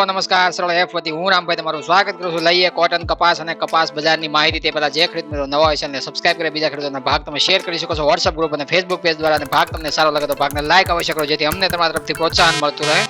નમસ્કાર સરળ એફ વતી હું રામભાઈ તમારું સ્વાગત કરું છું. લઈએ કોટન કપાસ અને કપાસ બજારની માહિતી. તે પહેલા જે ખેડૂત મિત્રો નવા હોય છે અને સબસ્ક્રાઇબ કરી બીજા ખેડૂતોના ભાગ તમે શેર કરી શકો છો વોટ્સઅપ ગ્રુપ અને ફેસબુક પેજ દ્વારા. અને ભાગ તમને સારો લાગે તો ભાગને લાઈક અવશ્ય કરો જેથી અમને તમારા તરફથી પ્રોત્સાહન મળતું રહે.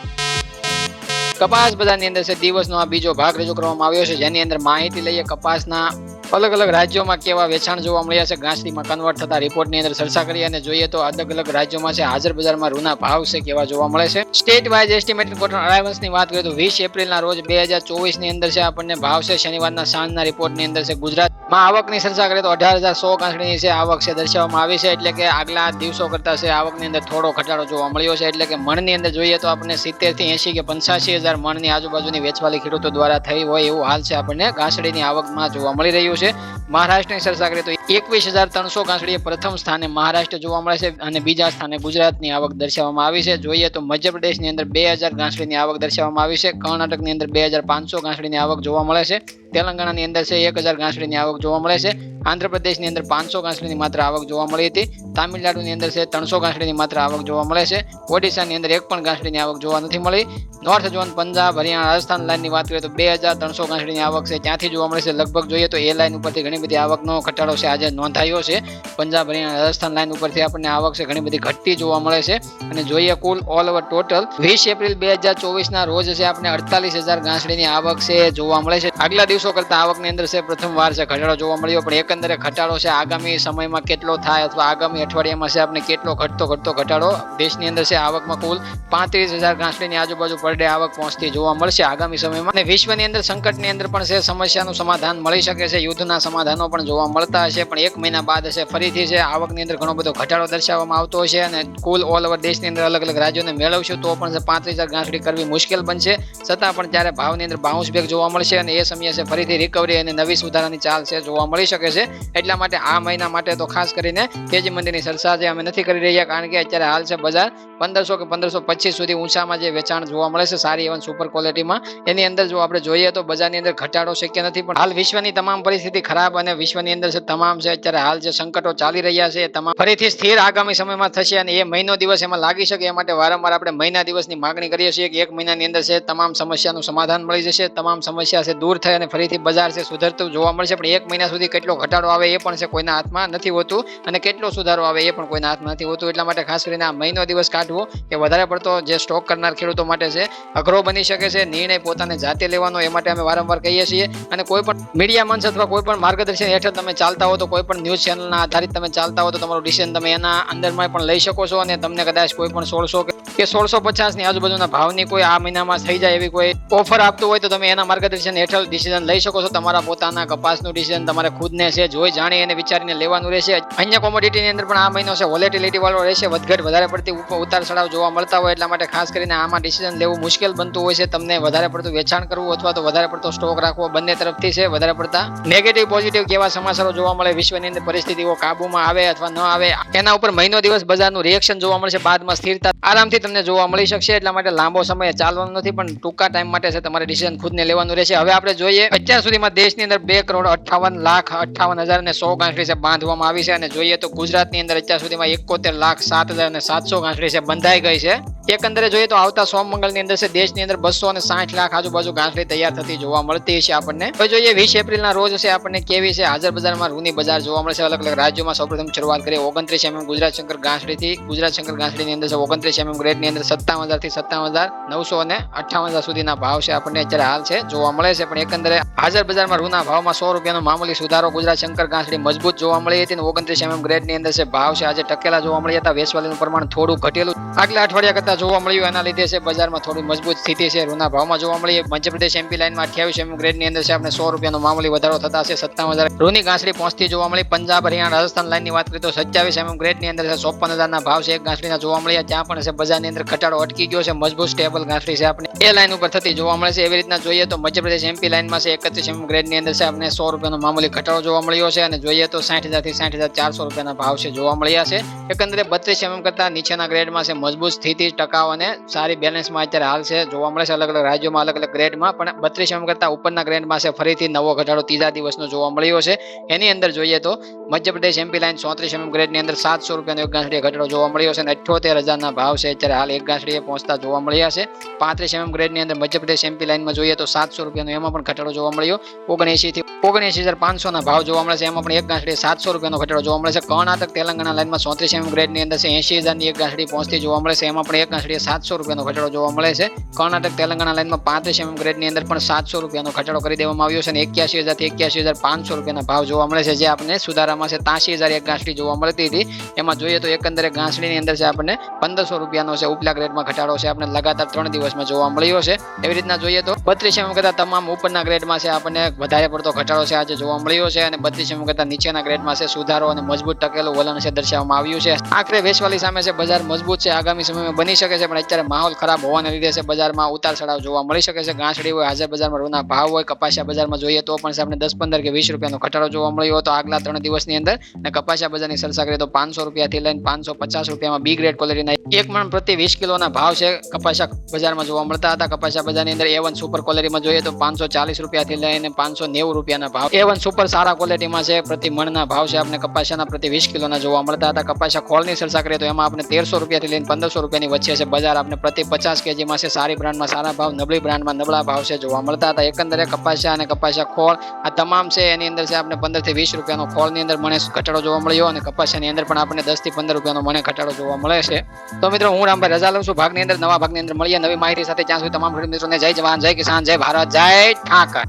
કપાસ બજારની અંદર છે દિવસનો આ બીજો ભાગ રજૂ કરવામાં આવ્યો છે, જેની અંદર માહિતી લઈએ કપાસના અલગ અલગ રાજ્યોમાં કેવા વેચાણ જોવા મળ્યા છે, ગાંસડીમાં કન્વર્ટ થતા રિપોર્ટની અંદર ચર્ચા કરી અને જોઈએ તો અલગ અલગ રાજ્યોમાં છે હાજર બજારમાં રૂના ભાવ છે કેવા જોવા મળે છે. સ્ટેટ વાઇઝ એસ્ટિમેટેડ કોટન અરાઇવલ્સની વાત કરીએ તો 20 એપ્રિલના રોજ 2024 ની અંદર છે આપણને ભાવ છે શનિવારના સાંજના રિપોર્ટની અંદર છે ગુજરાતમાં આવકની ચર્ચા કરીએ તો 18,100 ગાંસડીની છે આવક છે દર્શાવવામાં આવી છે, એટલે કે આગલા દિવસો કરતા છે આવકની અંદર થોડો ઘટાડો જોવા મળ્યો છે. એટલે કે મણની અંદર જોઈએ તો આપણને 70 થી 80 કે 85,000 મણની આજુબાજુની વેચવાલી ખેડૂતો દ્વારા થઈ હોય એવું હાલ છે આપણને ગાંસડીની આવકમાં જોવા મળી રહ્યું છે. મહારાષ્ટ્રની ચર્ચા કરીએ તો 21,300 ગાંસડીએ પ્રથમ સ્થાને મહારાષ્ટ્ર જોવા મળે છે અને બીજા સ્થાને ગુજરાતની આવક દર્શાવવામાં આવી છે. જોઈએ તો મધ્યપ્રદેશની અંદર 2,000 ગાંસડીની આવક દર્શાવવામાં આવી છે, કર્ણાટકની અંદર 2,500 ગાંસડીની આવક જોવા મળે છે, તેલંગાણાની અંદર છે 1,000 ગાંસડીની આવક જોવા મળે છે, આંધ્રપ્રદેશની અંદર 500 ગાંસડીની માત્ર આવક જોવા મળી હતી, તામિલનાડુની અંદર છે 300 ગાંસડીની માત્ર આવક જોવા મળે છે, ઓડિશાની અંદર એક પણ ગાંસડીની આવક જોવા નથી મળી. નોર્થ ઝોન પંજાબ હરિયાણા રાજસ્થાન લાઇનની વાત કરીએ તો 2,300 ગાંસડીની આવક છે ત્યાંથી જોવા મળે છે. લગભગ જોઈએ તો એ લાઇન ઉપરથી ઘણી બધી આવકનો ઘટાડો છે આજે નોંધાયો છે. પંજાબ હરિયાણા રાજસ્થાન લાઇન ઉપરથી આપણને આવક છે ઘણી બધી ઘટતી જોવા મળે છે. અને જોઈએ કુલ ઓલ ઓવર ટોટલ 20 એપ્રિલ 2024 ના રોજ છે આપણે 48,000 ગાંસડીની આવક છે જોવા મળે છે. આગલા દિવસો કરતા આવકની અંદર છે પ્રથમવાર છે ઘટાડો જોવા મળ્યો, પણ એકંદરે ઘટાડો છે આગામી સમયમાં કેટલો થાય અથવા આગામી અઠવાડિયામાં છે આપણે કેટલો ઘટતો ઘટાડો દેશની અંદર છે આવકમાં કુલ 35,000 ગાંસડીની આજુબાજુ પર ડે આવક પહોંચતી જોવા મળશે આગામી સમયમાં. અને વિશ્વની અંદર સંકટની અંદર પણ છે સમસ્યાનું સમાધાન મળી શકે છે, યુદ્ધના સમાધાનો પણ જોવા મળતા હશે, પણ એક મહિના બાદ હશે ફરીથી છે આવકની અંદર ઘણો બધો ઘટાડો દર્શાવવામાં આવતો હશે. અને કુલ ઓલ ઓવર દેશની અંદર અલગ અલગ રાજ્યોને મેળવશું તો પણ 35,000 ગાંસડી કરવી મુશ્કેલ બનશે, છતાં પણ ત્યારે ભાવની અંદર બાઉન્સ બેક જોવા મળશે અને એ સમયે છે ફરીથી રિકવરી અને નવી સુધારાની ચાલ છે જોવા મળી શકે છે. એટલા માટે આ મહિના માટે તો ખાસ કરીને તેજી મંદીની ચર્ચા છે અમે નથી કરી રહ્યા, કારણ કે અત્યારે હાલ છે બજાર 1,500 કે 1,525 સુધી ઊંચામાં જે વેચાણ જોવા મળે છે સારી એવન સુપર ક્વોલિટીમાં, એની અંદર જો આપણે જોઈએ તો બજારની અંદર ઘટાડો શક્ય નથી. પણ હાલ વિશ્વની તમામ પરિસ્થિતિ ખરાબ અને વિશ્વની અંદર છે તમામ છે અત્યારે હાલ જે સંકટો ચાલી રહ્યા છે એ તમામ ફરીથી સ્થિર આગામી સમયમાં થશે અને એ મહિનો દિવસ એમાં લાગી શકે એ માટે વારંવાર આપણે મહિના દિવસની માગણી કરીએ છીએ કે એક મહિનાની અંદર છે તમામ સમસ્યાનું સમાધાન મળી જશે, તમામ સમસ્યા છે દૂર થઈ અને ફરીથી બજાર છે સુધરતું જોવા મળશે. પણ એક મહિના સુધી કેટલો ઘટાડો આવે એ પણ છે કોઈના હાથમાં નથી હોતું અને કેટલો સુધારો આવે એ પણ કોઈના હાથમાં નથી હોતું. એટલા માટે ખાસ કરીને આ મહિનો દિવસ કાઢવો એ વધારે પડતો જે સ્ટોક કરનાર ખેડૂતો માટે છે અઘરો બની શકે છે. નિર્ણય પોતાને જાતે લેવાનો એ માટે અમે વારંવાર કહીએ છીએ. અને કોઈ પણ મીડિયા મંચ અથવા કોઈ પણ માર્ગદર્શન હેઠળ તમે ચાલતા હો તો કોઈ પણ ન્યૂઝ ચેનલના આધારિત તમે ચાલતા હો તો તમારું ડિસિઝન તમે એના અંદરમાં પણ લઈ શકો છો. અને તમને કદાચ કોઈ પણ 1,600 કે 1,650 ની આજુબાજુના ભાવની કોઈ આ મહિનામાં થઈ જાય એવી કોઈ ઓફર આપતું હોય તો તમે એના માર્ગદર્શન હેઠળ ડિસિઝન લઈ શકો છો. તમારા પોતાના કપાસનું ડિસિઝન તમારે ખુદને છે જોઈ જાણી અને વિચારીને લેવાનું રહેશે. અન્ય કોમોડિટીની અંદર પણ આ મહિનો છે વોલેટિલિટી વાળો રહેશે, વધઘટ વધારે પડતી ઉતાર ચડાવ જોવા મળતા હોય, એટલા માટે ખાસ કરીને આમાં ડિસિઝન લેવું મુશ્કેલ બનતું હોય છે. તમને વધારે પડતું વેચાણ કરવું અથવા તો વધારે પડતો સ્ટોક રાખવો બંને તરફથી છે વધારે પડતા નેગેટિવ પોઝિટિવ કેવા સમાચારો જોવા મળે, વિશ્વની અંદર પરિસ્થિતિઓ કાબુમાં આવે અથવા ન આવે એના ઉપર મહિનો દિવસ બજારનું રિએક્શન જોવા મળશે, બાદમાં સ્થિરતા આરામથી તમને જોવા મળી શકશે. એટલા માટે લાંબો સમય ચાલવાનો નથી, પણ ટૂંકા ટાઈમ માટે છે તમારે ડિસિઝન ખુદને લેવાનું રહેશે. હવે આપણે જોઈએ અત્યાર સુધીમાં દેશની અંદર 2,58,58,100 ગાંસડી છે બાંધવામાં આવી છે અને જોઈએ તો ગુજરાતની અંદર અત્યાર સુધીમાં 71,07,700 ગાંસડી છે બંધાઈ ગઈ છે. એકંદરે જોઈએ તો આવતા સોમ મંગળની અંદર છે દેશની અંદર 260 લાખ આજુબાજુ ગાંસડી તૈયાર થતી જોવા મળતી છે આપણને. હવે જોઈએ 20 એપ્રિલના રોજ છે આપણને કેવી છે હાજર બજારમાં રૂની બજાર જોવા મળશે અલગ અલગ રાજ્યોમાં. સૌપ્રથમ શરૂઆત કરીએ 29 mm ગુજરાત શંકર ગાંસડીથી. ગુજરાત શંકર ગાંસડીની અંદર છે 29 mm ગ્રેડની અંદર 57,000 થી 57,900 અને 58,000 સુધીના ભાવ છે આપણને અત્યારે હાલ છે જોવા મળે છે. પણ એકંદરે હાજર બજારમાં રૂના ભાવમાં 100 રૂપિયાનો મામૂલી સુધારો ગુજરાત શંકર ગાંસડી મજબૂત જોવા મળી હતી. 29 mm ગ્રેડની અંદર છે ભાવ છે આજે ટકેલા જોવા મળી હતા. વેચવાલીનું પ્રમાણ થોડું ઘટેલું આગલા અઠવાડિયા કરતા જોવા મળ્યું, એના લીધે છે બજારમાં થોડી મજબૂત સ્થિતિ છે રૂના ભાવમાં જોવા મળી. મધ્યપ્રદેશ એમપી લાઇનમાં 28 mm ગ્રેડની અંદર છે આપણે 100 રૂપિયાનો મામૂલી વધારો થતા છે 57,000 રૂની ગાંસડી પહોંચતી જોવા મળી. પંજાબ હરિયાણા રાજસ્થાન લાઇનની વાત કરીએ તો 27 mm ગ્રેડની અંદર 54,000 ના ભાવ છે એક ગાંસડીના જોવા મળ્યા. ત્યાં પણ છે બજારની અંદર ઘટાડો અટકી ગયો છે, મજબૂત સ્ટેબલ ગાંસડી છે આપણે એ લાઇન ઉપર થતી જોવા મળે છે. એવી રીતના જોઈએ તો મધ્યપ્રદેશ એમપી લાઇનમાં છે 31 mm ગ્રેડની અંદર છે આપણે 100 રૂપિયાનો મામૂલી ઘટાડો જોવા મળ્યો છે અને જોઈએ તો 60,000 થી 60,400 રૂપિયાના ભાવ છે જોવા મળ્યા છે. એકંદરે 32 mm કરતા નીચેના ગ્રેડમાં છે મજબૂત સ્થિતિ ટકાઉ અને સારી બેલેન્સમાં અત્યારે હાલ છે જોવા મળે છે અલગ અલગ રાજ્યોમાં અલગ અલગ ગ્રેડમાં, પણ 32 કરતા ઉપરના ગ્રેડમાં છે ફરીથી નવો ઘટાડો ત્રીજા દિવસનો જોવા મળ્યો છે. એની અંદર જોઈએ તો મધ્યપ્રદેશ એમપી લાઈન 34 ગ્રેડની અંદર 700 રૂપિયાનો એક ગાંસડીએ ઘટાડો જોવા મળ્યો છે અને 78,000ના ભાવ છે અત્યારે હાલ એક ગાંસડીએ પહોંચતા જોવા મળ્યા છે. 35 ગ્રેડની અંદર મધ્યપ્રદેશ એમપી લાઈનમાં જોઈએ તો 700 રૂપિયાનો એમાં પણ ઘટાડો જોવા મળ્યો. 79 થી 79,500ના ભાવ જોવા મળે છે, એમાં પણ એક ગાંસડીએ 700 રૂપિયાનો ઘટાડો જોવા મળે છે. કર્ણાટક તેલંગાણા લાઈનમાં 34 ગ્રેડની અંદર છે 80,000ની એક ગાંસડી પહોંચતી જોવા મળે છે, એમાં પણ એક ગાંસડીએ 700 રૂપિયાનો ઘટાડો જોવા મળે છે. કર્ણાટક તેલંગાણા લાઈનમાં 35 ગ્રેડની અંદર પણ 700 રૂપિયાનો ઘટાડો કરી દેવામાં આવ્યો છે અને 81,000 થી 81,500 રૂપિયાના ભાવ જોવા મળે છે, જે આપણને સુધારામાં છે 83,000 એક ગાંસડી જોવા મળતી હતી. એમાં જોઈએ તો એકંદરે ગાંસડીની અંદર છે આપણને 1,500 રૂપિયાનો છે ઉપલા ગ્રેડમાં ઘટાડો છે આપણે લગાતાર 3 દિવસમાં જોવા મળ્યો છે. એવી રીતના જોઈએ તો 32 કરતા તમામ ઉપરના ગ્રેડમાં છે આપણને વધારે પડતો ઘટાડો છે આજે જોવા મળ્યો છે અને 32 કરતા નીચેના ગ્રેડમાં છે સુધારો અને મજબૂત ટકેલું વલણ છે દર્શાવવામાં આવ્યું છે. આખરે વેચવાલી સામે છે બજાર મજબૂત છે, આગામી સમયમાં બની શકે છે, પણ અત્યારે માહોલ ખરાબ હોવાને લીધે છે બજારમાં ઉતાર ચઢાવ જોવા મળી શકે છે. ગાંસડી હોય, હાજર બજારમાં રૂના ભાવ હોય, કપાસિયા બજારમાં જોઈએ તો પણ આપણે 10, 15 કે 20 રૂપિયાનો ઘટાડો જોવા મળ્યો હતો આગલા 3 દિવસની અંદર. અને કપાસિયા બજારની ચર્ચા કરીએ તો 500 રૂપિયાથી લઈને 550 રૂપિયામાં બી ગ્રેડ ક્વોલિટીના 1 મણ પ્રતિ 20 કિલોના ભાવ છે કપાસિયા બજારમાં જોવા મળતા હતા. કપાસિયા બજારની અંદર A1 સુપર ક્વોલિટીમાં જોઈએ તો 540 રૂપિયાથી લઈને 590 રૂપિયાના ભાવ A1 સુપર સારા ક્વોલિટીમાં છે પ્રતિ મણના ભાવ છે આપણે કપાસિયાના પ્રતિ 20 કિલોના જોવા મળતા હતા. કપાસિયા ખોળની ચર્ચા કરીએ તો એમાં આપણે 1300 રૂપિયાથી લઈને 1500 રૂપિયાની વચ્ચે છે બજાર આપણે પ્રતિ 50 કેજીમાં છે સારી બ્રાન્ડમાં સારા ભાવ, નબળી બ્રાન્ડમાં નબળા ભાવ છે જોવા મળતા હતા. એકંદરે કપાસિયા અને કપાસિયા ખોળ આ તમામ છે એની અંદર છે આપણે 15 થી 20 રૂપિયાનો ખોળની અંદર મને ઘટાડો જોવા મળ્યો અને કપાસિયાની અંદર પણ આપણે 10 થી 15 રૂપિયાનો મને ઘટાડો જોવા મળે છે. તો મિત્રો હું રામભાઈ રજા લઉં છું. ભાગની અંદર નવા ભાગની અંદર મળીએ નવી માહિતી સાથે. ત્યાં સુધી તમામ ખેડૂત મિત્રોને જય જવાન, જય કિસાન, જય ભારત, જય ઠાકર.